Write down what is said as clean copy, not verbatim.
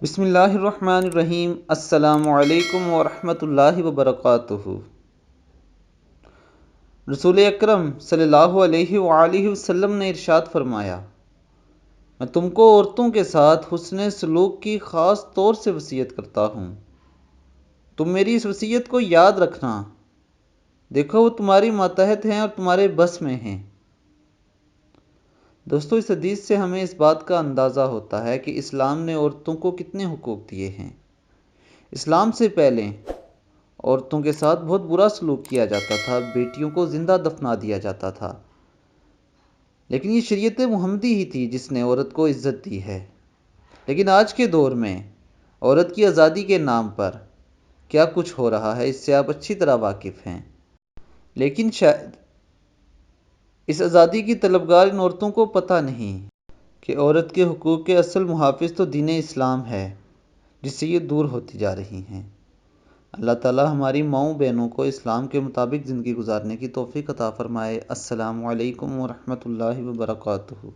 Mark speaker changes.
Speaker 1: بسم اللہ الرحمن الرحیم۔ السلام علیکم ورحمۃ اللہ وبرکاتہ۔ رسول اکرم صلی اللہ علیہ وآلہ وسلم نے ارشاد فرمایا، میں تم کو عورتوں کے ساتھ حسن سلوک کی خاص طور سے وصیت کرتا ہوں۔ تم میری اس وصیت کو یاد رکھنا، دیکھو وہ تمہاری ماتحت ہیں اور تمہارے بس میں ہیں۔ دوستو، اس حدیث سے ہمیں اس بات کا اندازہ ہوتا ہے کہ اسلام نے عورتوں کو کتنے حقوق دیے ہیں۔ اسلام سے پہلے عورتوں کے ساتھ بہت برا سلوک کیا جاتا تھا، بیٹیوں کو زندہ دفنا دیا جاتا تھا، لیکن یہ شریعت محمدی ہی تھی جس نے عورت کو عزت دی ہے۔ لیکن آج کے دور میں عورت کی آزادی کے نام پر کیا کچھ ہو رہا ہے، اس سے آپ اچھی طرح واقف ہیں، لیکن شاید اس آزادی کی طلبگار ان عورتوں کو پتہ نہیں کہ عورت کے حقوق کے اصل محافظ تو دین اسلام ہے، جس سے یہ دور ہوتی جا رہی ہیں۔ اللہ تعالی ہماری ماؤں بہنوں کو اسلام کے مطابق زندگی گزارنے کی توفیق عطا فرمائے۔ السلام علیکم ورحمۃ اللہ وبرکاتہ۔